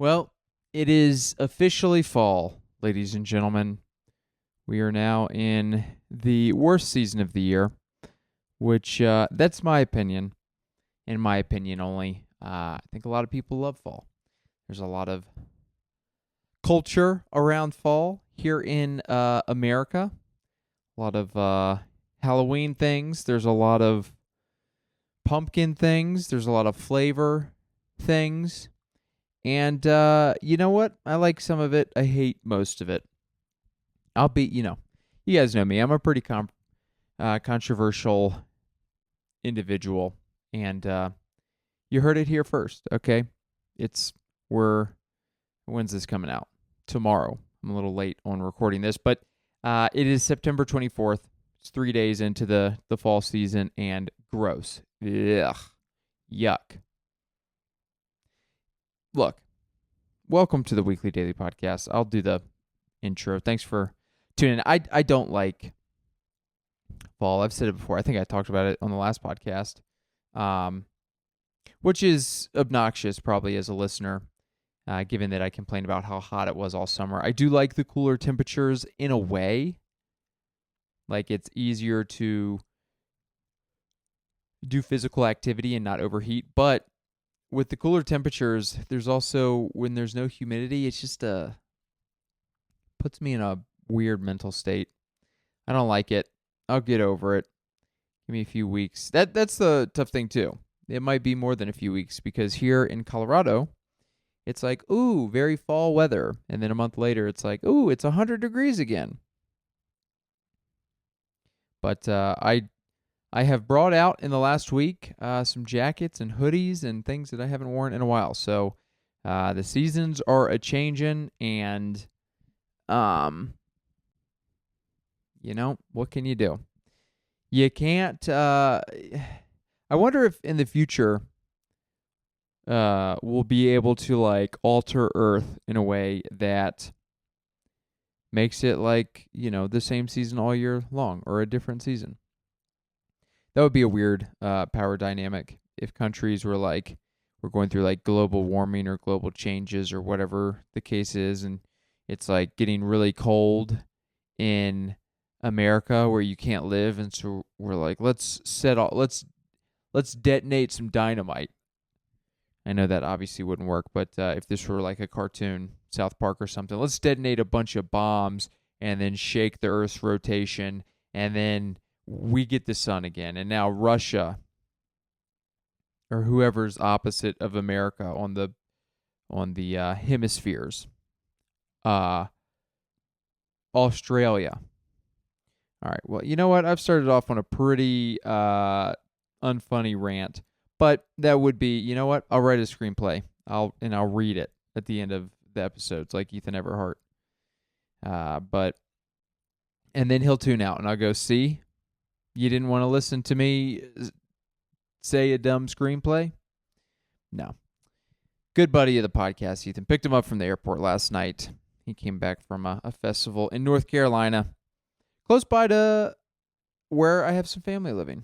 Well, it is officially fall, ladies and gentlemen. We are now in the worst season of the year, which that's my opinion. In my opinion only. I think a lot of people love fall. There's a lot of culture around fall here in America. A lot of Halloween things. There's a lot of pumpkin things. There's a lot of flavor things. And you know what? I like some of it. I hate most of it. You guys know me. I'm a pretty controversial individual. And you heard it here first, okay? When's this coming out? Tomorrow. I'm a little late on recording this, but it is September 24th. It's 3 days into the fall season, and gross. Ugh. Yuck. Look, welcome to the Weekly Daily Podcast. I'll do the intro. Thanks for tuning in. I don't like fall. I've said it before. I think I talked about it on the last podcast, which is obnoxious probably as a listener, given that I complained about how hot it was all summer. I do like the cooler temperatures in a way. Like, it's easier to do physical activity and not overheat, but with the cooler temperatures, there's also, when there's no humidity, it's just puts me in a weird mental state. I don't like it. I'll get over it. Give me a few weeks. That's the tough thing too. It might be more than a few weeks, because here in Colorado, it's like, ooh, very fall weather. And then a month later, it's like, ooh, it's 100 degrees again. But I have brought out in the last week some jackets and hoodies and things that I haven't worn in a while. So the seasons are a-changin', and what can you do? You can't. I wonder if in the future we'll be able to like alter Earth in a way that makes it like, the same season all year long, or a different season. That would be a weird power dynamic if countries were like, we're going through like global warming or global changes or whatever the case is, and it's like getting really cold in America where you can't live, and so we're like, let's detonate some dynamite. I know that obviously wouldn't work, but if this were like a cartoon, South Park or something, let's detonate a bunch of bombs and then shake the Earth's rotation, and then we get the sun again. And now Russia, or whoever's opposite of America on the hemispheres, Australia. All right, well, you know what? I've started off on a pretty unfunny rant, but that would be, you know what? I'll write a screenplay. I'll read it at the end of the episodes, like Ethan Everhart. And then he'll tune out, and I'll go, see, you didn't want to listen to me say a dumb screenplay? No. Good buddy of the podcast, Ethan. Picked him up from the airport last night. He came back from a festival in North Carolina, close by to where I have some family living.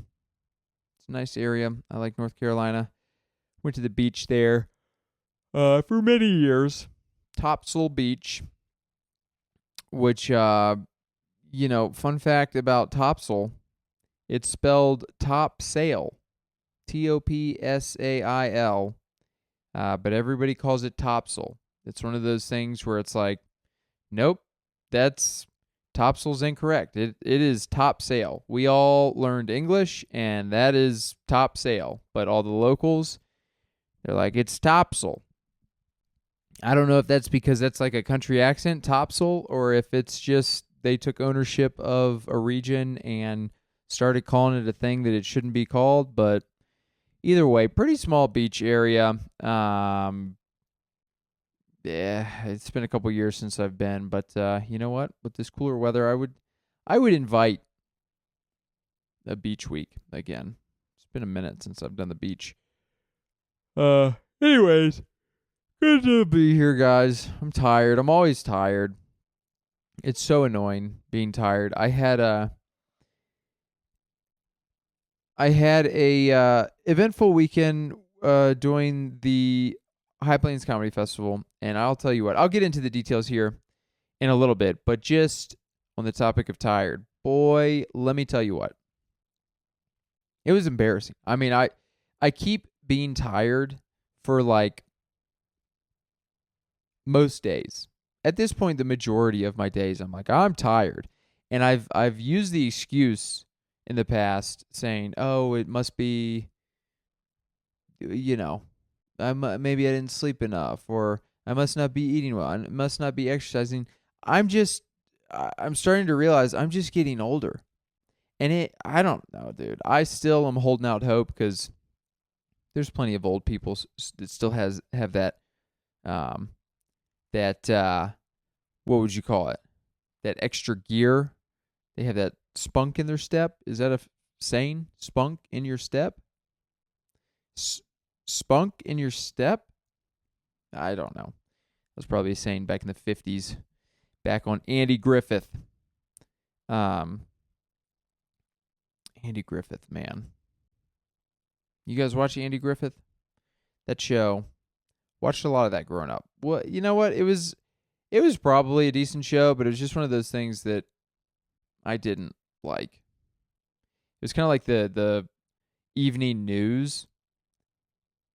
It's a nice area. I like North Carolina. Went to the beach there for many years. Topsail Beach, which, fun fact about Topsail, it's spelled topsail, Topsail, but everybody calls it Topsail. It's one of those things where it's like, nope, Topsail's incorrect. It is topsail. We all learned English, and that is topsail. But all the locals, they're like, it's Topsail. I don't know if that's because that's like a country accent, Topsail, or if it's just they took ownership of a region and started calling it a thing that it shouldn't be called. But either way, pretty small beach area. Yeah, it's been a couple years since I've been, but you know what? With this cooler weather, I would invite a beach week again. It's been a minute since I've done the beach. Anyways, good to be here, guys. I'm tired. I'm always tired. It's so annoying being tired. I had a eventful weekend doing the High Plains Comedy Festival, and I'll tell you what, I'll get into the details here in a little bit, but just on the topic of tired, boy, let me tell you what. It was embarrassing. I mean, I keep being tired for like most days. At this point, the majority of my days, I'm like, I'm tired. And I've used the excuse in the past saying, oh, it must be, you know, maybe I didn't sleep enough, or I must not be eating well, I must not be exercising. I'm starting to realize I'm just getting older. And I don't know, dude. I still am holding out hope because there's plenty of old people that still have that, what would you call it? That extra gear. They have that spunk in their step. Is that a saying? Spunk in your step? Spunk in your step? I don't know. That was probably a saying back in the 50s, back on Andy Griffith. Andy Griffith, man. You guys watch Andy Griffith? That show. Watched a lot of that growing up. Well, you know what? It was probably a decent show, but it was just one of those things that I didn't like. It was kind of like the evening news.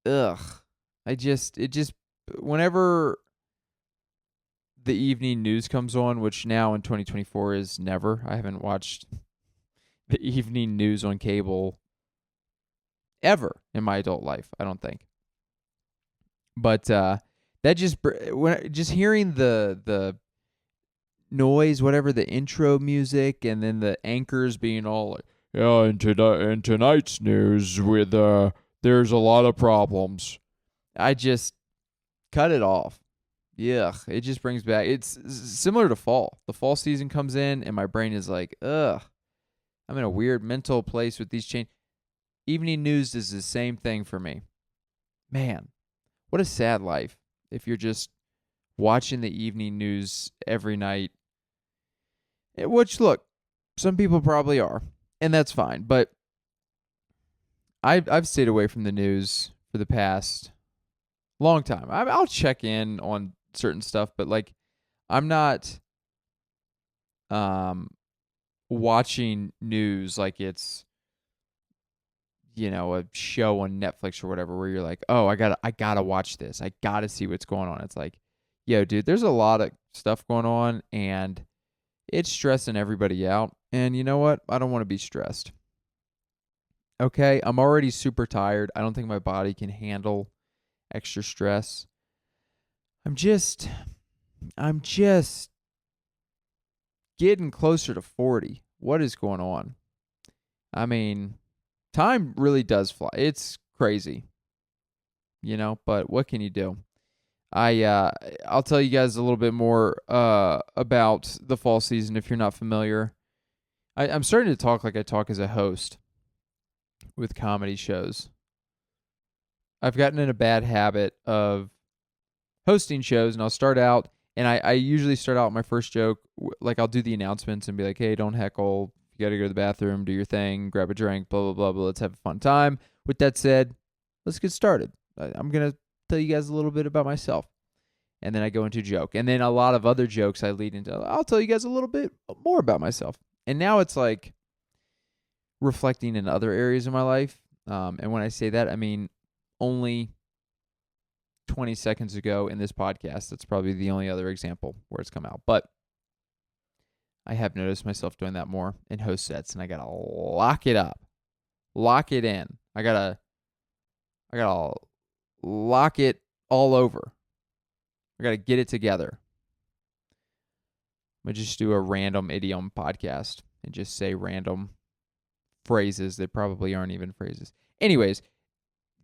Ugh. Whenever the evening news comes on, which now in 2024 is never. I haven't watched the evening news on cable ever in my adult life, I don't think. But that just hearing the noise, whatever, the intro music, and then the anchors being all like, yeah, in tonight's news with there's a lot of problems. I just cut it off. Yeah, it just brings back. It's similar to fall. The fall season comes in, and my brain is like, ugh. I'm in a weird mental place with these change. Evening news is the same thing for me. Man, what a sad life if you're just watching the evening news every night. Which, look, some people probably are, and that's fine. But I've stayed away from the news for the past long time. I'll check in on certain stuff, but like, I'm not watching news like it's, a show on Netflix or whatever, where you're like, oh, I gotta watch this. I gotta see what's going on. It's like, yo, dude, there's a lot of stuff going on, and it's stressing everybody out. And you know what? I don't want to be stressed. Okay, I'm already super tired. I don't think my body can handle extra stress. I'm just getting closer to 40. What is going on? I mean, time really does fly. It's crazy, but what can you do? I'll tell you guys a little bit more about the fall season if you're not familiar. I'm starting to talk like I talk as a host with comedy shows. I've gotten in a bad habit of hosting shows, and I'll start out, and I usually start out my first joke, like I'll do the announcements and be like, hey, don't heckle. You got to go to the bathroom, do your thing, grab a drink, blah, blah, blah, blah. Let's have a fun time. With that said, let's get started. I'm going to tell you guys a little bit about myself. And then I go into a joke. And then a lot of other jokes I lead into. I'll tell you guys a little bit more about myself. And now it's like reflecting in other areas of my life. And when I say that, I mean only 20 seconds ago in this podcast. That's probably the only other example where it's come out. But I have noticed myself doing that more in host sets, and I gotta lock it up, lock it in. I gotta lock it all over. I gotta get it together. I'm gonna just do a random idiom podcast and just say random phrases that probably aren't even phrases. Anyways,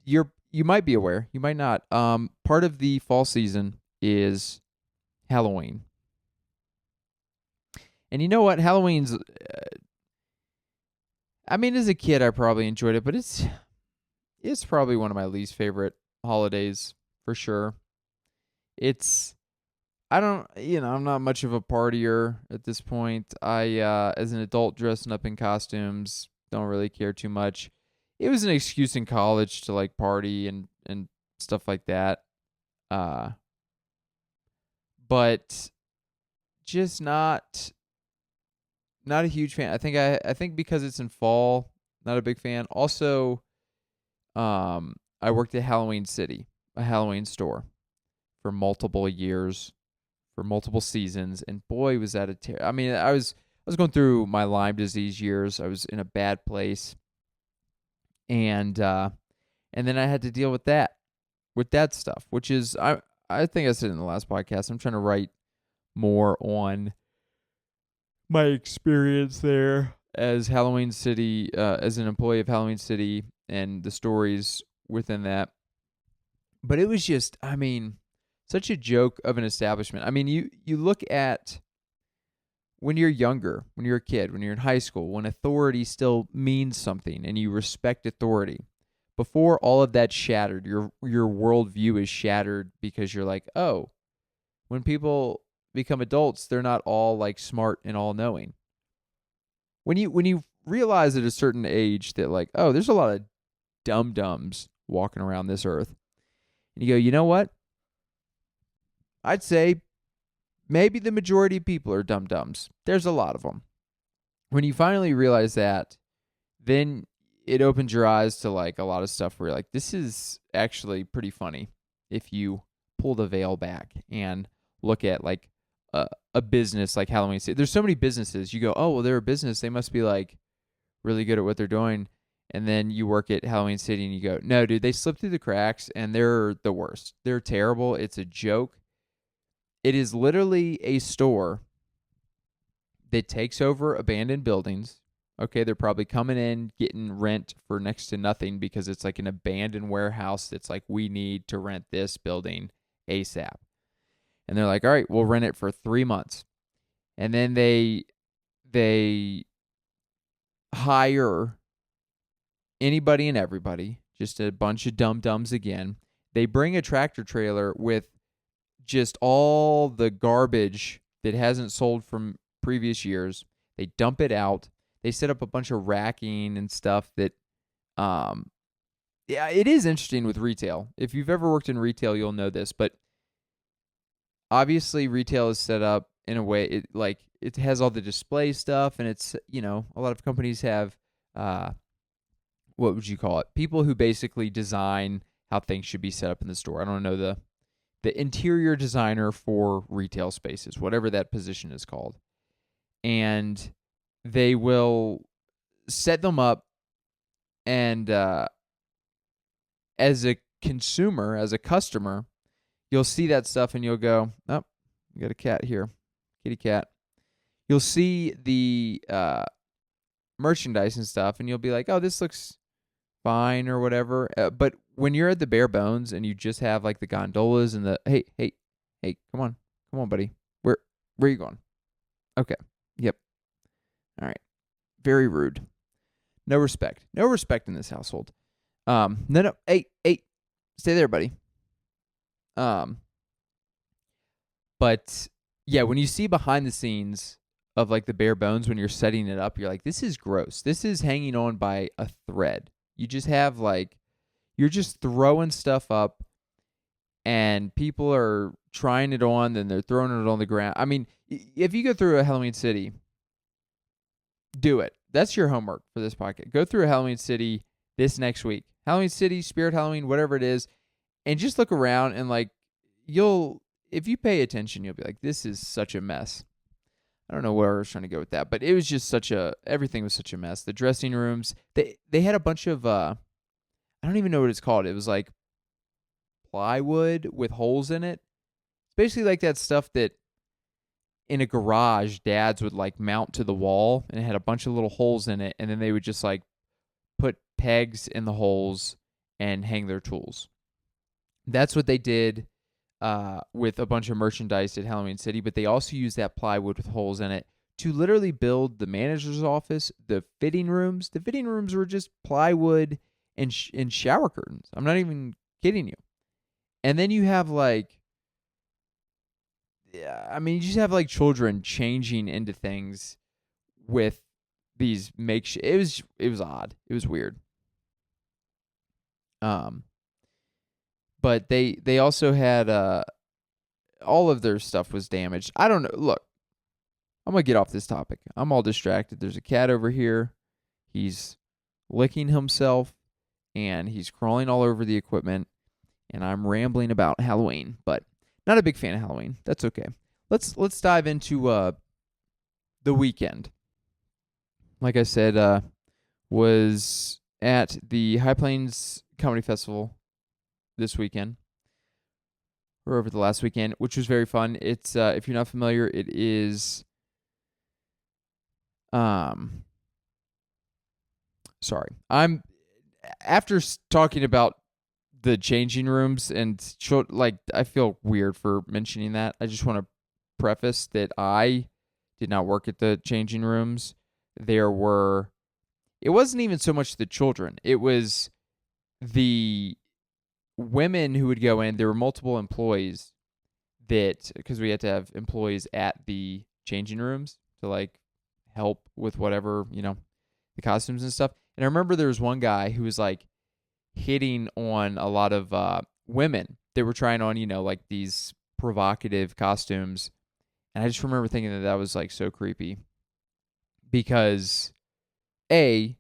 you might be aware, you might not. Part of the fall season is Halloween. And you know what? Halloween's, as a kid, I probably enjoyed it, but it's probably one of my least favorite holidays for sure. I'm not much of a partier at this point. As an adult dressing up in costumes, don't really care too much. It was an excuse in college to like party and stuff like that. But just not a huge fan. I think because it's in fall, not a big fan. Also, I worked at Halloween City, a Halloween store, for multiple years, for multiple seasons, and boy, was that I mean, I was going through my Lyme disease years. I was in a bad place, and then I had to deal with that stuff, which is I think I said in the last podcast. I'm trying to write more on my experience there as Halloween City, as an employee of Halloween City, and the stories within that. But it was just, I mean, such a joke of an establishment. I mean, you look at when you're younger, when you're a kid, when you're in high school, when authority still means something and you respect authority. Before all of that shattered, your worldview is shattered because you're like, oh, when people become adults, they're not all like smart and all knowing. When you realize at a certain age that like, oh, there's a lot of dum dums walking around this earth, and you go, you know what? I'd say maybe the majority of people are dum dums. There's a lot of them. When you finally realize that, then it opens your eyes to like a lot of stuff where you're like, this is actually pretty funny if you pull the veil back and look at like a business like Halloween City. There's so many businesses. You go, oh, well, they're a business. They must be like really good at what they're doing. And then you work at Halloween City and you go, no, dude, they slip through the cracks and they're the worst. They're terrible. It's a joke. It is literally a store that takes over abandoned buildings. Okay, they're probably coming in, getting rent for next to nothing because it's like an abandoned warehouse that's like, we need to rent this building ASAP. And they're like, all right, we'll rent it for 3 months. And then they hire anybody and everybody, just a bunch of dum-dums again. They bring a tractor trailer with just all the garbage that hasn't sold from previous years. They dump it out. They set up a bunch of racking and stuff that, yeah, it is interesting with retail. If you've ever worked in retail, you'll know this, but obviously retail is set up in a way, it has all the display stuff, and it's, a lot of companies have, what would you call it? People who basically design how things should be set up in the store. I don't know the interior designer for retail spaces, whatever that position is called. And they will set them up, and as a consumer, as a customer, you'll see that stuff and you'll go, oh, we got a cat here, kitty cat. You'll see the merchandise and stuff, and you'll be like, oh, this looks fine or whatever. But when you're at the bare bones and you just have like the gondolas and the, hey, come on, buddy. Where are you going? Okay. Yep. All right. Very rude. No respect. No respect in this household. No. Hey, stay there, buddy. But yeah, when you see behind the scenes of like the bare bones when you're setting it up, you're like, this is gross. This is hanging on by a thread. You just have like, you're just throwing stuff up and people are trying it on, then they're throwing it on the ground. I mean, if you go through a Halloween City, do it. That's your homework for this podcast. Go through a Halloween City this next week. Halloween City, Spirit Halloween, whatever it is, and just look around and like, if you pay attention, you'll be like, this is such a mess. I don't know where I was trying to go with that, but it was just everything was such a mess. The dressing rooms, they had a bunch of, I don't even know what it's called. It was like plywood with holes in it. It's basically like that stuff that in a garage dads would like mount to the wall, and it had a bunch of little holes in it, and then they would just like put pegs in the holes and hang their tools. That's what they did with a bunch of merchandise at Halloween City, but they also used that plywood with holes in it to literally build the manager's office, the fitting rooms. The fitting rooms were just plywood and shower curtains. I'm not even kidding you. And then you have like, you just have like children changing into things with these makeshift. It was odd. It was weird. but they also had all of their stuff was damaged. I don't know. Look, I'm gonna get off this topic. I'm all distracted. There's a cat over here. He's licking himself and he's crawling all over the equipment. And I'm rambling about Halloween, but not a big fan of Halloween. That's okay. Let's dive into the weekend. Like I said, was at the High Plains Comedy Festival this weekend, or over the last weekend, which was very fun. It's if you're not familiar, it is sorry. I'm after talking about the changing rooms and like I feel weird for mentioning that. I just want to preface that I did not work at the changing rooms. It wasn't even so much the children. It was the women who would go in. There were multiple employees because we had to have employees at the changing rooms to like help with whatever, the costumes and stuff. And I remember there was one guy who was like hitting on a lot of women. They were trying on, like these provocative costumes. And I just remember thinking that was like so creepy because it's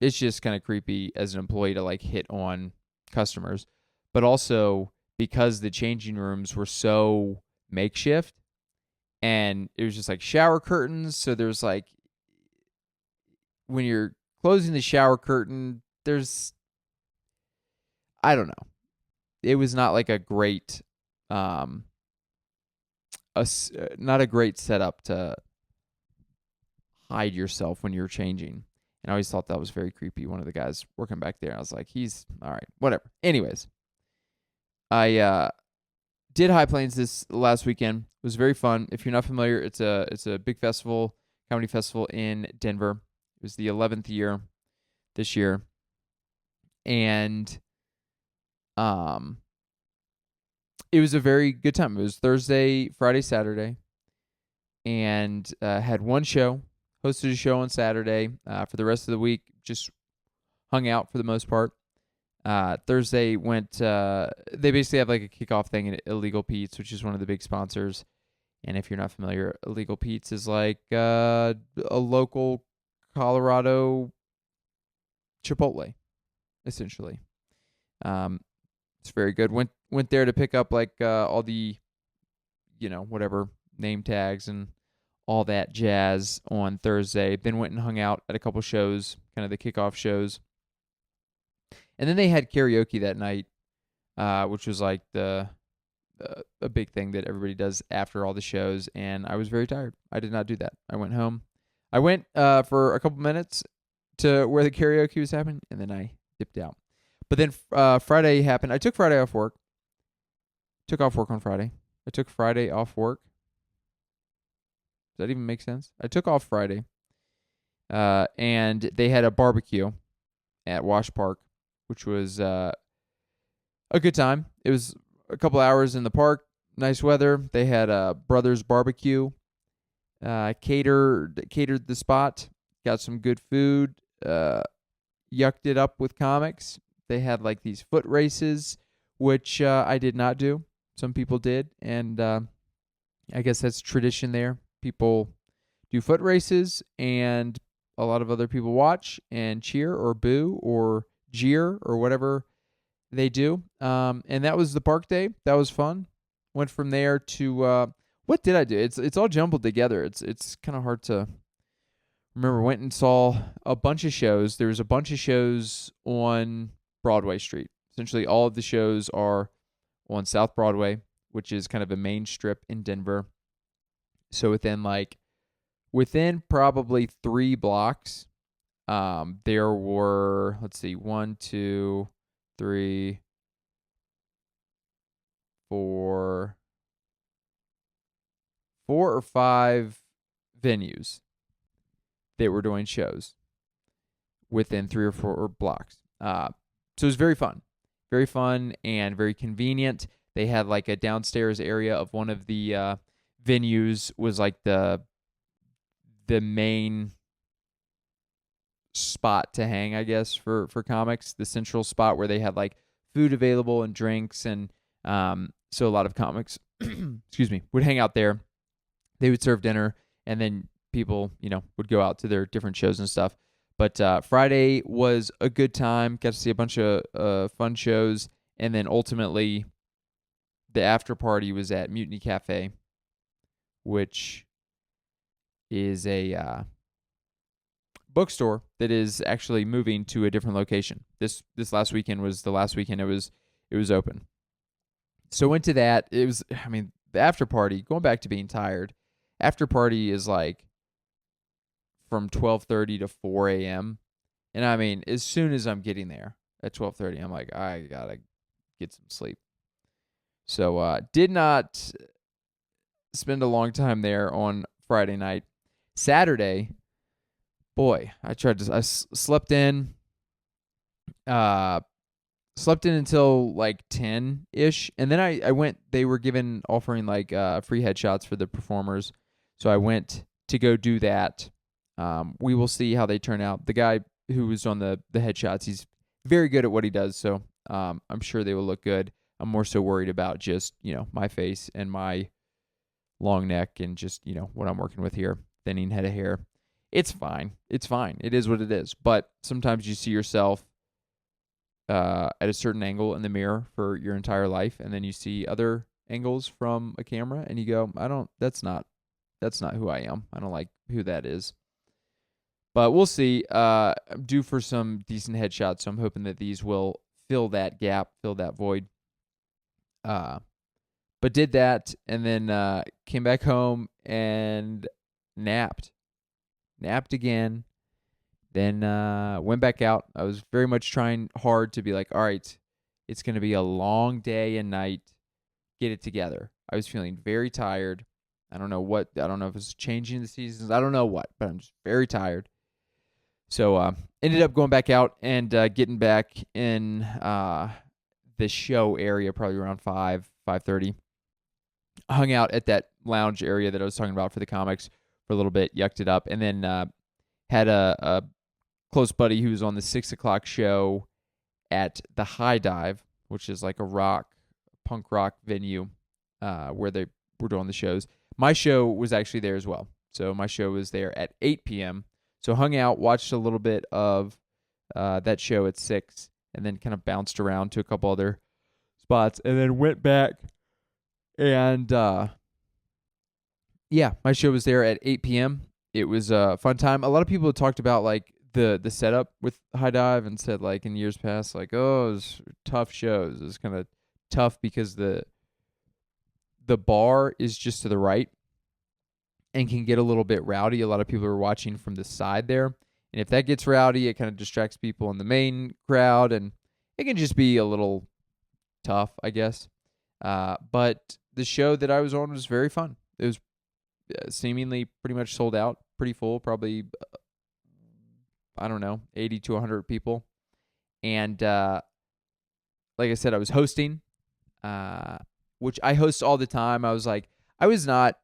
just kind of creepy as an employee to like hit on customers, but also because the changing rooms were so makeshift and it was just like shower curtains. So there's like, when you're closing the shower curtain, I don't know. It was not like a great, not a great setup to hide yourself when you're changing. And I always thought that was very creepy. One of the guys working back there, I was like, he's all right, whatever. Anyways, I did High Plains this last weekend. It was very fun. If you're not familiar, it's a big festival, comedy festival in Denver. It was the 11th year this year. And it was a very good time. It was Thursday, Friday, Saturday, and had one show. Hosted a show on Saturday. For the rest of the week, just hung out for the most part. Thursday went. They basically have like a kickoff thing at Illegal Pete's, which is one of the big sponsors. And if you're not familiar, Illegal Pete's is like a local Colorado Chipotle, essentially. It's very good. Went there to pick up like all the, whatever name tags and all that jazz on Thursday. Then went and hung out at a couple shows, kind of the kickoff shows. And then they had karaoke that night, which was like a big thing that everybody does after all the shows. And I was very tired. I did not do that. I went home. I went for a couple minutes to where the karaoke was happening, and then I dipped out. But then Friday happened. I took Friday off work. Took off work on Friday. I took Friday off work. Does that even make sense? I took off Friday. And they had a barbecue at Wash Park, which was a good time. It was a couple hours in the park. Nice weather. They had a Brothers Barbecue. Catered the spot. Got some good food. Yucked it up with comics. They had like these foot races, which I did not do. Some people did, and I guess that's tradition there. People do foot races, and a lot of other people watch and cheer or boo or jeer or whatever they do. And that was the park day. That was fun. Went from there to what did I do? It's all jumbled together. It's kind of hard to remember. Went and saw a bunch of shows. There was a bunch of shows on Broadway Street. Essentially, all of the shows are on South Broadway, which is kind of a main strip in Denver. So within probably 3 blocks, there were, let's see, 1, 2, 3, 4 or 5 venues that were doing shows within 3 or 4 blocks. So it was very fun and very convenient. They had like a downstairs area of one of the venues was like the main spot to hang, I guess, for comics. The central spot where they had like food available and drinks, and so a lot of comics, excuse me, would hang out there. They would serve dinner, and then people, would go out to their different shows and stuff. But Friday was a good time. Got to see a bunch of fun shows, and then ultimately, the after party was at Mutiny Cafe, which is a bookstore that is actually moving to a different location. This last weekend was the last weekend it was open. So went to that. It was, the after party, going back to being tired, after party is like from 12:30 to 4 a.m. And as soon as I'm getting there at 12:30, I'm like, I gotta get some sleep. So did not spend a long time there on Friday night. Saturday, boy, I slept in. Slept in until like 10-ish, and then I went. They were offering like free headshots for the performers, so I went to go do that. We will see how they turn out. The guy who was on the headshots, he's very good at what he does, so I'm sure they will look good. I'm more so worried about just my face and my long neck and just what I'm working with here, thinning head of hair. It's fine. It's fine. It is what it is. But sometimes you see yourself at a certain angle in the mirror for your entire life, and then you see other angles from a camera, and you go, that's not who I am. I don't like who that is. But we'll see. I'm due for some decent headshots, so I'm hoping that these will fill that gap, fill that void. But did that, and then came back home and napped again. Then went back out. I was very much trying hard to be like, all right, it's going to be a long day and night. Get it together. I was feeling very tired. I don't know if it's changing the seasons. I don't know what, but I'm just very tired. So ended up going back out and getting back in the show area probably around 5:30. Hung out at that lounge area that I was talking about for the comics for a little bit, yucked it up, and then had a close buddy who was on the 6 o'clock show at the High Dive, which is like a punk rock venue where they were doing the shows. My show was actually there as well. So my show was there at 8 p.m. So hung out, watched a little bit of that show at 6, and then kind of bounced around to a couple other spots, and then went back and my show was there at 8 p.m. It was a fun time. A lot of people talked about like the setup with High Dive and said like in years past, like, oh, it was tough shows. It was kind of tough because the bar is just to the right and can get a little bit rowdy. A lot of people are watching from the side there. And if that gets rowdy, it kind of distracts people in the main crowd, and it can just be a little tough, I guess. But the show that I was on was very fun. It was seemingly pretty much sold out, pretty full, probably, 80 to 100 people. And like I said, I was hosting, which I host all the time. I was not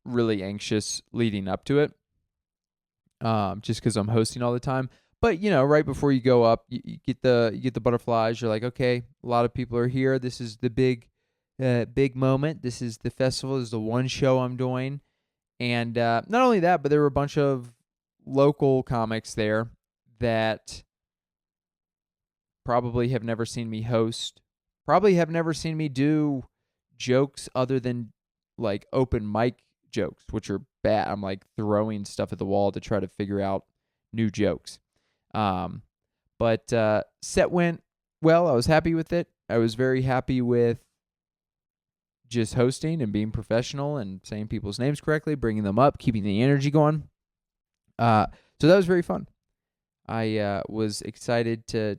really anxious leading up to it, just because I'm hosting all the time. But right before you go up, you get the butterflies. You're like, okay, a lot of people are here. This is the big moment. This is the festival. This is the one show I'm doing. And not only that, but there were a bunch of local comics there that probably have never seen me host, probably have never seen me do jokes other than like open mic jokes, which are bad. I'm like throwing stuff at the wall to try to figure out new jokes. But set went well. I was happy with it. I was very happy with just hosting and being professional and saying people's names correctly, bringing them up, keeping the energy going. So that was very fun. I was excited to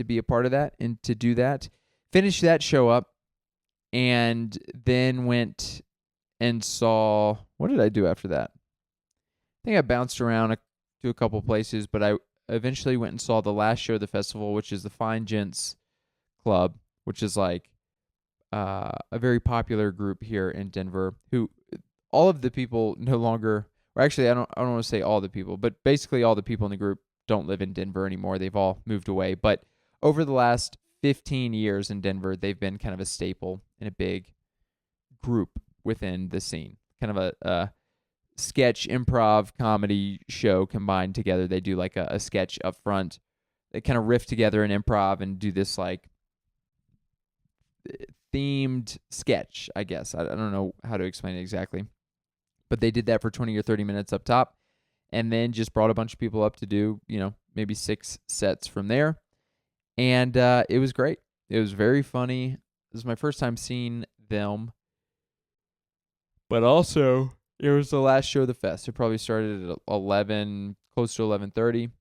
be a part of that and to do that. Finished that show up, and then went and saw, what did I do after that? I think I bounced around to a couple places, but I eventually went and saw the last show of the festival, which is the Fine Gents Club, which is like a very popular group here in Denver, who all of the people no longer, or actually I don't want to say all the people, but basically all the people in the group don't live in Denver anymore. They've all moved away. But over the last 15 years in Denver, they've been kind of a staple in a big group within the scene. Kind of a sketch, improv, comedy show combined together. They do like a sketch up front. They kind of riff together in improv and do this like themed sketch, I guess. I don't know how to explain it exactly. But they did that for 20 or 30 minutes up top and then just brought a bunch of people up to do, maybe 6 sets from there. And it was great. It was very funny. This was my first time seeing them. But also, it was the last show of the fest. It probably started at 11, close to 11:30.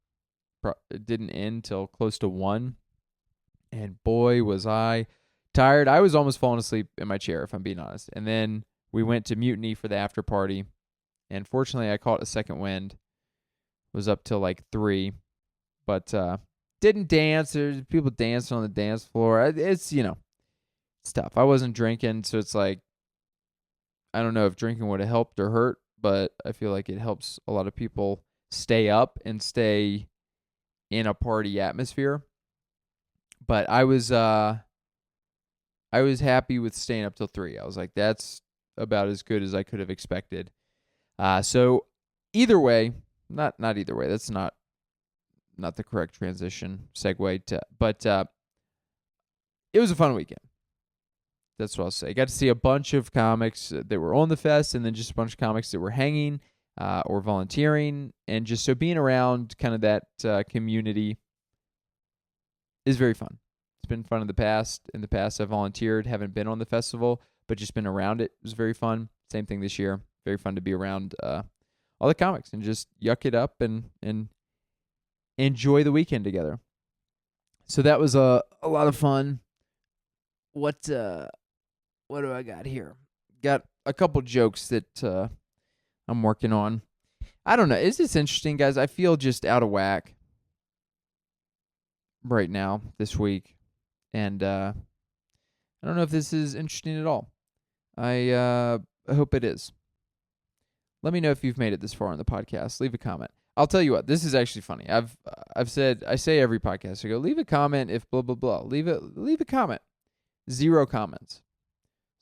It didn't end till close to 1. And boy, was I tired. I was almost falling asleep in my chair, if I'm being honest. And then we went to Mutiny for the after party. And fortunately, I caught a second wind. Was up till like 3. But didn't dance. There's people dancing on the dance floor. It's, it's tough. I wasn't drinking, so it's like, I don't know if drinking would have helped or hurt, but I feel like it helps a lot of people stay up and stay in a party atmosphere. But I was happy with staying up till 3. I was like, that's about as good as I could have expected. So either way, not either way. That's not the correct transition segue to, but it was a fun weekend. That's what I'll say. Got to see a bunch of comics that were on the fest, and then just a bunch of comics that were hanging or volunteering, and just so being around kind of that community is very fun. It's been fun in the past. In the past, I volunteered, haven't been on the festival, but just been around it. It was very fun. Same thing this year. Very fun to be around all the comics and just yuck it up and enjoy the weekend together. So that was a lot of fun. What do I got here? Got a couple jokes that I'm working on. I don't know. Is this interesting, guys? I feel just out of whack right now this week. And I don't know if this is interesting at all. I hope it is. Let me know if you've made it this far on the podcast. Leave a comment. I'll tell you what, this is actually funny. I say every podcast, I go, leave a comment if blah, blah, blah. Leave a comment. 0 comments.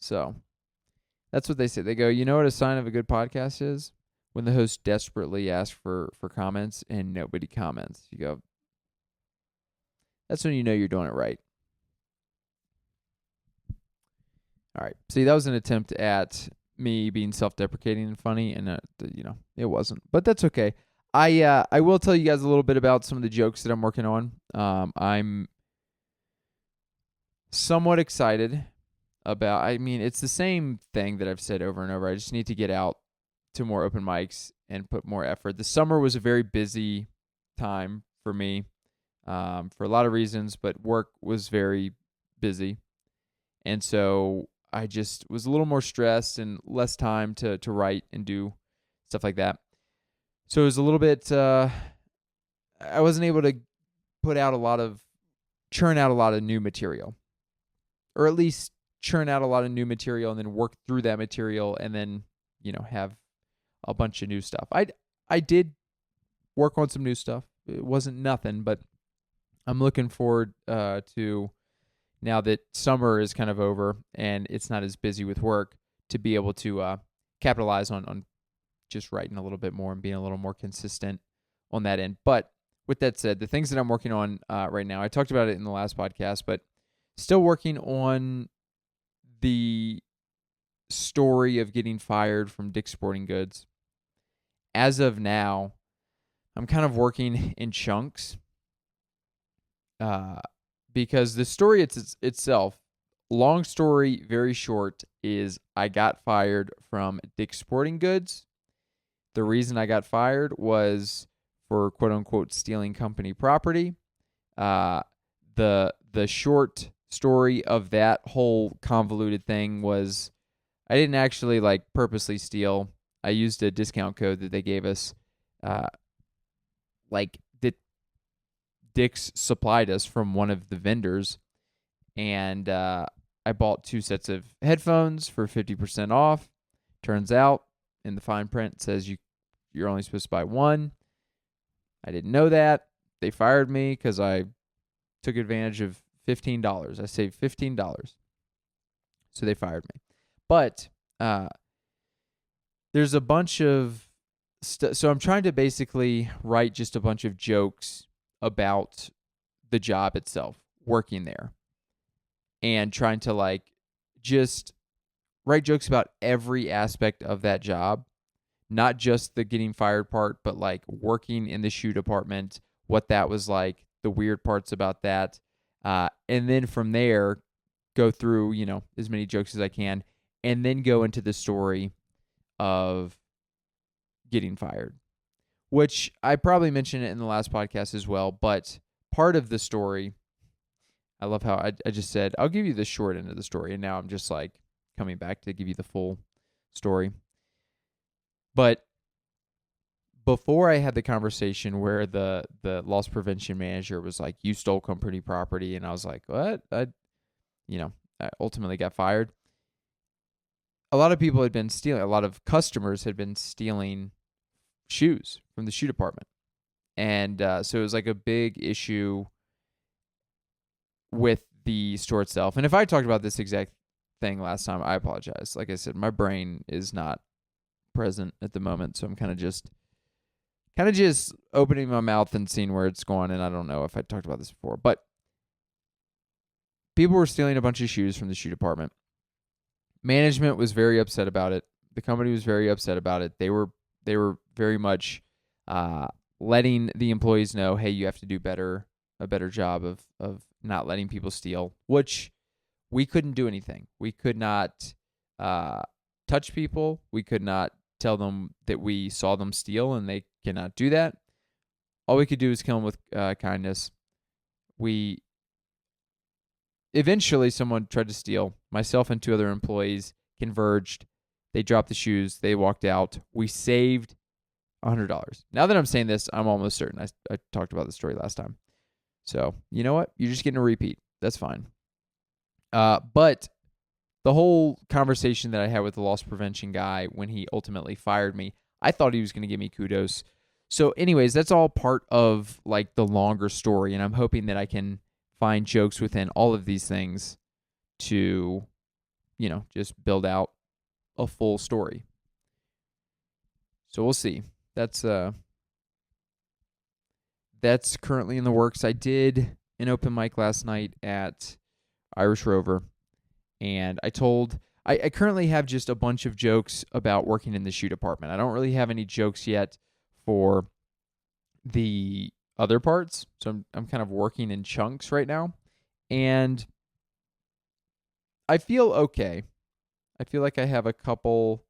So that's what they say. They go, you know what a sign of a good podcast is? When the host desperately asks for comments and nobody comments. You go, that's when you know you're doing it right. All right. See, that was an attempt at me being self-deprecating and funny, and it wasn't. But that's okay. I will tell you guys a little bit about some of the jokes that I'm working on. I'm somewhat excited about, it's the same thing that I've said over and over. I just need to get out to more open mics and put more effort. The summer was a very busy time for me for a lot of reasons, but work was very busy. And so I just was a little more stressed and less time to write and do stuff like that. So it was a little bit, I wasn't able to churn out a lot of new material, or at least churn out a lot of new material and then work through that material and then, have a bunch of new stuff. I did work on some new stuff. It wasn't nothing, but I'm looking forward to, now that summer is kind of over and it's not as busy with work, to be able to capitalize on just writing a little bit more and being a little more consistent on that end. But with that said, the things that I'm working on right now, I talked about it in the last podcast, but still working on the story of getting fired from Dick's Sporting Goods. As of now, I'm kind of working in chunks because the story itself, long story, very short, is I got fired from Dick's Sporting Goods. The reason I got fired was for quote-unquote stealing company property. The short story of that whole convoluted thing was I didn't actually purposely steal. I used a discount code that they gave us, that Dick's supplied us from one of the vendors, and I bought 2 sets of headphones for 50% off. Turns out, in the fine print, it says you're only supposed to buy 1. I didn't know that. They fired me because I took advantage of $15. I saved $15. So they fired me. But there's a bunch of so I'm trying to basically write just a bunch of jokes about the job itself, working there, and trying to like just write jokes about every aspect of that job, not just the getting fired part, but like working in the shoe department, what that was like, the weird parts about that. And then from there, go through, as many jokes as I can, and then go into the story of getting fired, which I probably mentioned it in the last podcast as well. But part of the story, I love how I just said, I'll give you the short end of the story. And now I'm just like coming back to give you the full story. But before I had the conversation where the loss prevention manager was like, you stole company property. And I was like, what? I ultimately got fired. A lot of people had been stealing, a lot of customers had been stealing shoes from the shoe department. And so it was like a big issue with the store itself. And if I talked about this exact thing last time, I apologize. Like I said, my brain is not present at the moment, so I'm kind of just opening my mouth and seeing where it's going. And I don't know if I talked about this before, but people were stealing a bunch of shoes from the shoe department. Management was very upset about it. The company was very upset about it. They were very much letting the employees know, hey, you have to do a better job of not letting people steal, which we couldn't do anything. We could not touch people. We could not tell them that we saw them steal, and they cannot do that. All we could do is kill them with kindness. Eventually, someone tried to steal. Myself and two other employees converged. They dropped the shoes. They walked out. We saved $100. Now that I'm saying this, I'm almost certain. I talked about the story last time. So, you know what? You're just getting a repeat. That's fine. But the whole conversation that I had with the loss prevention guy when he ultimately fired me, I thought he was going to give me kudos. So anyways, that's all part of like the longer story. And I'm hoping that I can find jokes within all of these things to, just build out a full story. So we'll see. That's currently in the works. I did an open mic last night at Irish Rover, and I currently have just a bunch of jokes about working in the shoe department. I don't really have any jokes yet for the other parts, so I'm kind of working in chunks right now, and I feel okay. I feel like I have a couple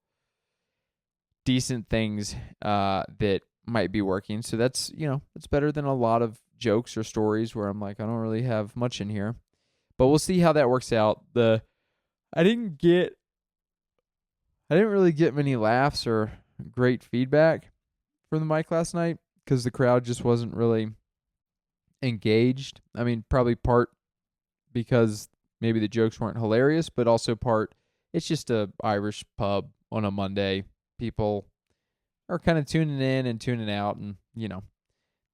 decent things that might be working, so that's it's better than a lot of jokes or stories where I'm like, I don't really have much in here, but we'll see how that works out. I didn't really get many laughs or great feedback from the mic last night because the crowd just wasn't really engaged. I mean, probably part because maybe the jokes weren't hilarious, but also part it's just a Irish pub on a Monday. People are kind of tuning in and tuning out, and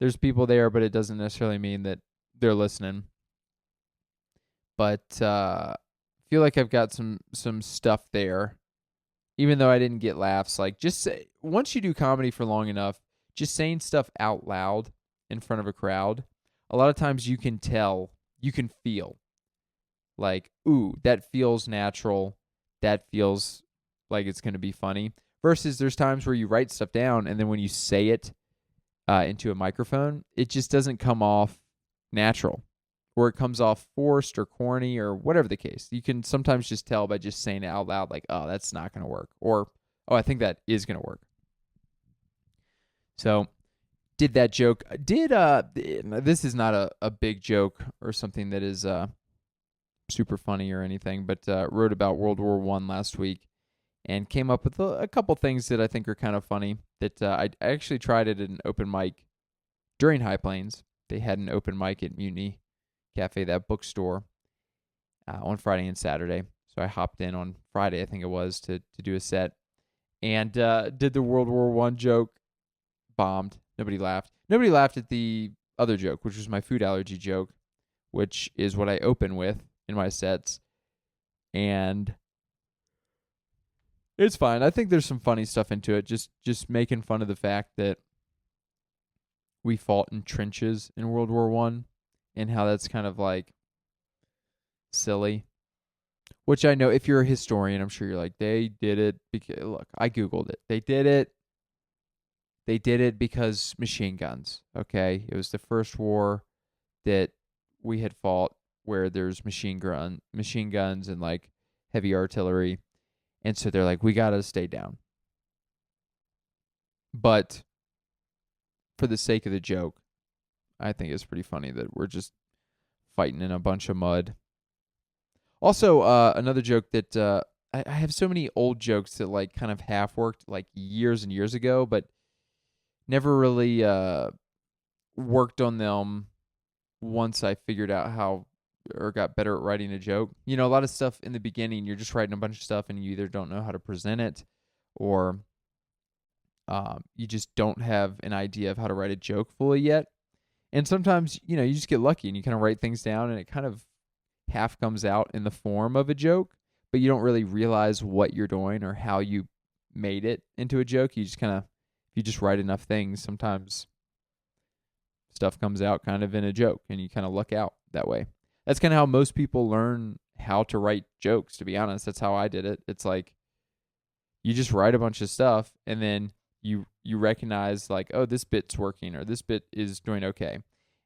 there's people there, but it doesn't necessarily mean that they're listening. But feel like I've got some stuff there, even though I didn't get laughs. Like, just say, once you do comedy for long enough, just saying stuff out loud in front of a crowd, a lot of times you can feel like, ooh, that feels natural, that feels like it's going to be funny, versus there's times where you write stuff down and then when you say it into a microphone, it just doesn't come off natural, or it comes off forced or corny or whatever the case. You can sometimes just tell by just saying it out loud, like, oh, that's not going to work, or, oh, I think that is going to work. So did that joke. This is not a big joke or something that is super funny or anything, but wrote about World War I last week and came up with a couple things that I think are kind of funny that I actually tried it at an open mic during High Plains. They had an open mic at Mutiny Cafe, that bookstore, on Friday and Saturday. So I hopped in on Friday, I think it was, to do a set, and did the World War I joke. Bombed. Nobody laughed. Nobody laughed at the other joke, which was my food allergy joke, which is what I open with in my sets. And it's fine. I think there's some funny stuff into it. Just making fun of the fact that we fought in trenches in World War One, and how that's kind of like silly. Which I know, if you're a historian, I'm sure you're like, they did it because, look, I Googled it. They did it. They did it because machine guns, okay? It was the first war that we had fought where there's machine guns and like heavy artillery. And so they're like, we got to stay down. But for the sake of the joke, I think it's pretty funny that we're just fighting in a bunch of mud. Also, another joke that I have so many old jokes that like kind of half worked like years and years ago, but never really worked on them once I figured out how or got better at writing a joke. You know, a lot of stuff in the beginning, you're just writing a bunch of stuff and you either don't know how to present it or you just don't have an idea of how to write a joke fully yet. And sometimes, you know, you just get lucky and you kind of write things down and it kind of half comes out in the form of a joke, but you don't really realize what you're doing or how you made it into a joke. You just kind of, if you just write enough things, sometimes stuff comes out kind of in a joke and you kind of luck out that way. That's kind of how most people learn how to write jokes, to be honest. That's how I did it. It's like you just write a bunch of stuff and then you recognize like, oh, this bit's working or this bit is doing okay.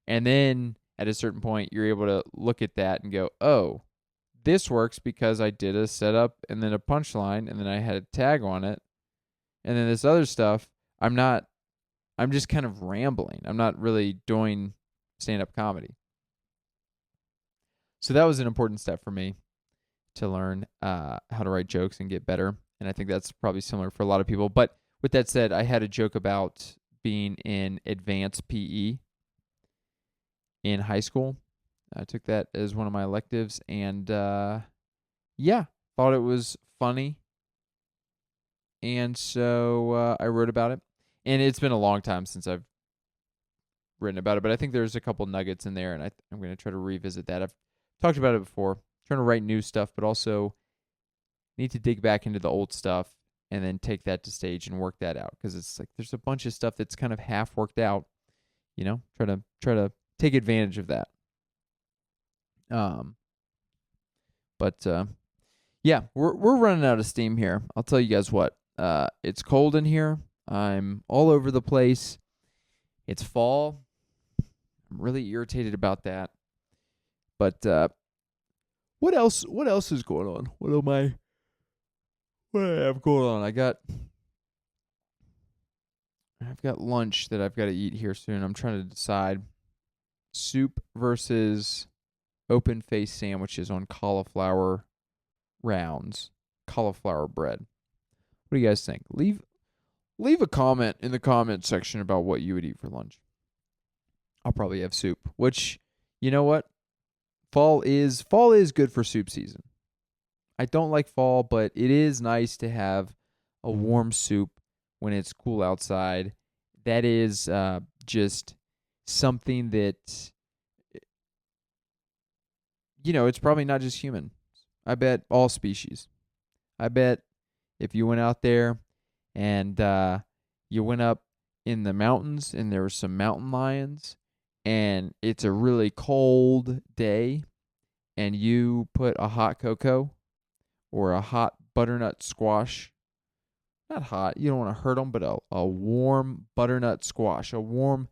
And then at a certain point, you're able to look at that and go, oh, this works because I did a setup and then a punchline and then I had a tag on it. And then this other stuff, I'm just kind of rambling. I'm not really doing stand-up comedy. So that was an important step for me to learn how to write jokes and get better. And I think that's probably similar for a lot of people. But with that said, I had a joke about being in advanced PE in high school. I took that as one of my electives and thought it was funny. And so I wrote about it. And it's been a long time since I've written about it, but I think there's a couple nuggets in there, and I'm going to try to revisit that. I've talked about it before. I'm trying to write new stuff, but also need to dig back into the old stuff and then take that to stage and work that out, because it's like there's a bunch of stuff that's kind of half worked out. You know, try to take advantage of that. Yeah, we're running out of steam here. I'll tell you guys what. It's cold in here. I'm all over the place. It's fall. I'm really irritated about that. But what else is going on? What do I have going on? I've got lunch that I've got to eat here soon. I'm trying to decide soup versus open face sandwiches on cauliflower rounds, cauliflower bread. What do you guys think? Leave a comment in the comment section about what you would eat for lunch. I'll probably have soup, which, you know what? Fall is good for soup season. I don't like fall, but it is nice to have a warm soup when it's cool outside. That is just something that, you know, it's probably not just human. I bet all species. I bet if you went out there and you went up in the mountains and there were some mountain lions and it's a really cold day and you put a hot cocoa or a hot butternut squash, not hot, you don't want to hurt them, but a warm butternut squash, a warm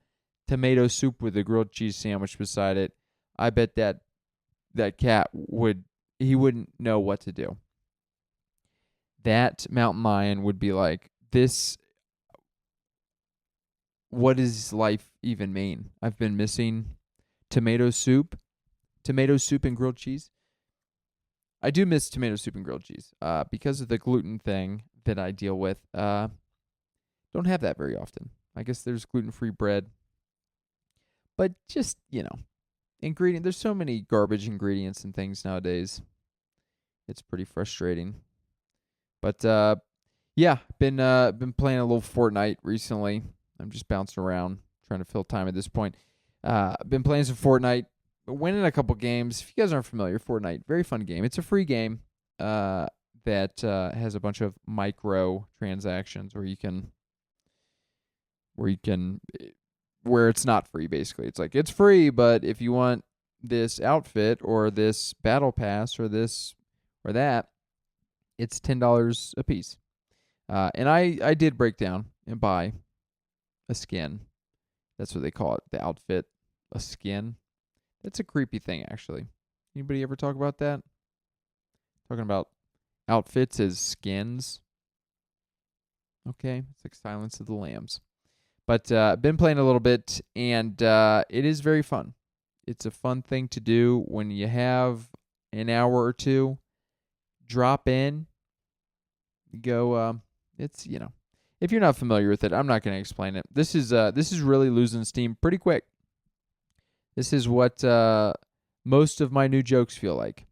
tomato soup with a grilled cheese sandwich beside it, I bet that cat wouldn't know what to do. That mountain lion would be like, what does life even mean? I've been missing tomato soup and grilled cheese. I do miss tomato soup and grilled cheese because of the gluten thing that I deal with. Don't have that very often. I guess there's gluten-free bread. But just, you know, there's so many garbage ingredients and things nowadays. It's pretty frustrating. But been playing a little Fortnite recently. I'm just bouncing around, trying to fill time at this point. Been playing some Fortnite, winning a couple games. If you guys aren't familiar, Fortnite, very fun game. It's a free game that has a bunch of micro transactions where it's not free. Basically, it's like it's free, but if you want this outfit or this battle pass or this or that, it's $10 a piece. And I did break down and buy a skin. That's what they call it, the outfit, a skin. That's a creepy thing, actually. Anybody ever talk about that? Talking about outfits as skins. Okay, it's like Silence of the Lambs. But I've been playing a little bit, and it is very fun. It's a fun thing to do when you have an hour or two. Drop in, go. It's if you're not familiar with it, I'm not going to explain it. This is really losing steam pretty quick. This is what most of my new jokes feel like,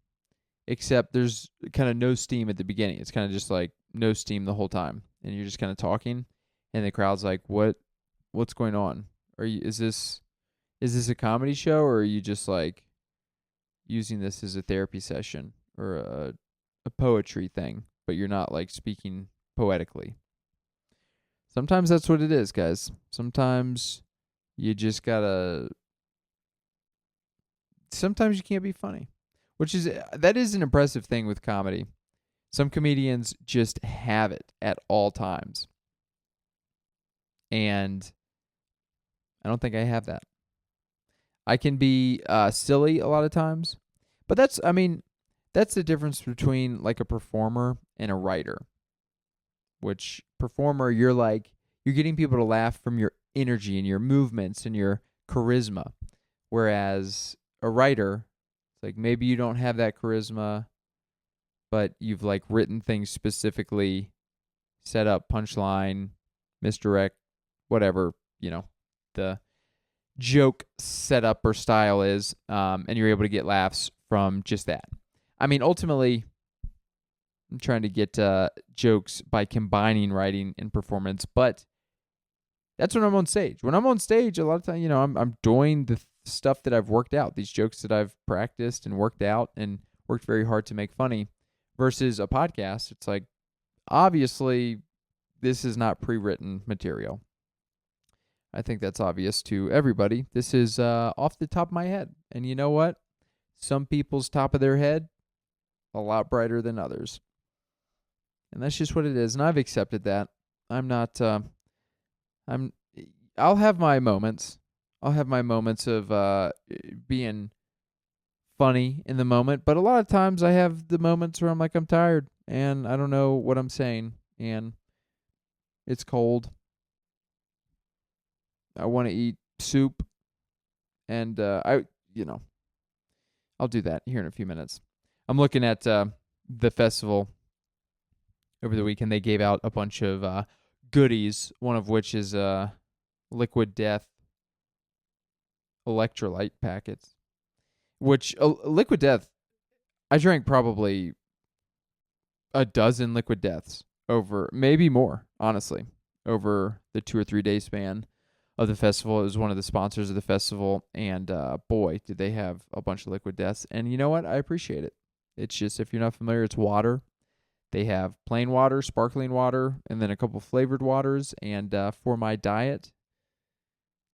except there's kind of no steam at the beginning. It's kind of just like no steam the whole time, and you're just kind of talking, and the crowd's like, "What's going on? Is this a comedy show, or are you just like using this as a therapy session or a poetry thing, but you're not like speaking poetically?" Sometimes that's what it is, guys. Sometimes you just gotta. Sometimes you can't be funny, that is an impressive thing with comedy. Some comedians just have it at all times, and I don't think I have that. I can be silly a lot of times, but that's the difference between like a performer and a writer. Which performer, you're getting people to laugh from your energy and your movements and your charisma. Whereas a writer, it's like maybe you don't have that charisma, but you've like written things specifically, set up, punchline, misdirect, whatever, the joke setup or style is, and you're able to get laughs from just that. I mean, ultimately, I'm trying to get jokes by combining writing and performance, but that's when I'm on stage. When I'm on stage, a lot of time, I'm doing the stuff that I've worked out, these jokes that I've practiced and worked out and worked very hard to make funny. Versus a podcast, it's like, obviously, this is not pre-written material. I think that's obvious to everybody. This is off the top of my head. And you know what? Some people's top of their head, a lot brighter than others. And that's just what it is. And I've accepted that. I'm not, I'll have my moments. I'll have my moments of being funny in the moment. But a lot of times I have the moments where I'm like, I'm tired and I don't know what I'm saying. And it's cold. I want to eat soup. And I'll do that here in a few minutes. I'm looking at the festival over the weekend. They gave out a bunch of goodies, one of which is Liquid Death electrolyte packets, which Liquid Death, I drank probably a dozen Liquid Deaths over, maybe more, honestly, over the 2 or 3 day span of the festival. It was one of the sponsors of the festival, and boy, did they have a bunch of Liquid Deaths. And you know what? I appreciate it. It's just, if you're not familiar, it's water. They have plain water, sparkling water, and then a couple flavored waters. And for my diet,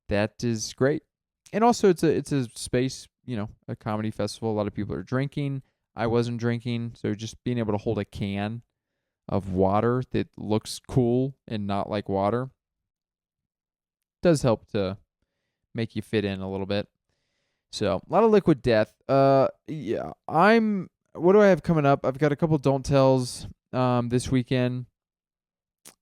that is great. And also, it's a space, a comedy festival. A lot of people are drinking. I wasn't drinking, so just being able to hold a can of water that looks cool and not like water does help to make you fit in a little bit. So, a lot of Liquid Death. Yeah, what do I have coming up? I've got a couple Don't Tells this weekend.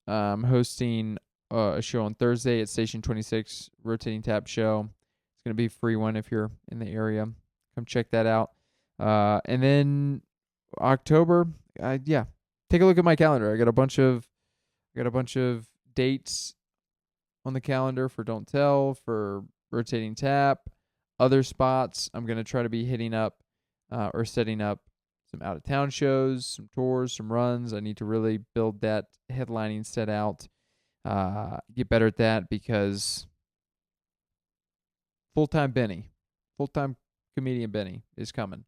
I'm hosting a show on Thursday at Station 26, Rotating Tap Show. It's going to be a free one if you're in the area. Come check that out. And then October, take a look at my calendar. I got a bunch of dates on the calendar for Don't Tell, for Rotating Tap, other spots. I'm going to try to be hitting up or setting up some out-of-town shows, some tours, some runs. I need to really build that headlining set out, get better at that, because full-time Benny, full-time Comedian Benny is coming.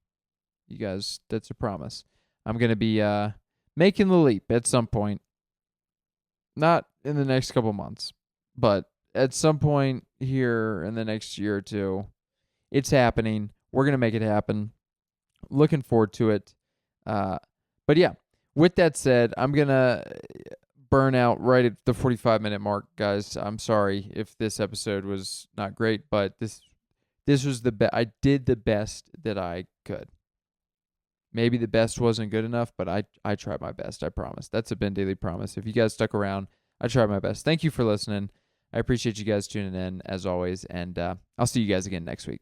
You guys, that's a promise. I'm going to be making the leap at some point. Not in the next couple months, but at some point here in the next year or two. It's happening. We're going to make it happen. Looking forward to it. But yeah, with that said, I'm going to burn out right at the 45-minute mark, guys. I'm sorry if this episode was not great, but this was the best. I did the best that I could. Maybe the best wasn't good enough, but I tried my best, I promise. That's a Ben Dailey promise. If you guys stuck around, I tried my best. Thank you for listening. I appreciate you guys tuning in, as always, and I'll see you guys again next week.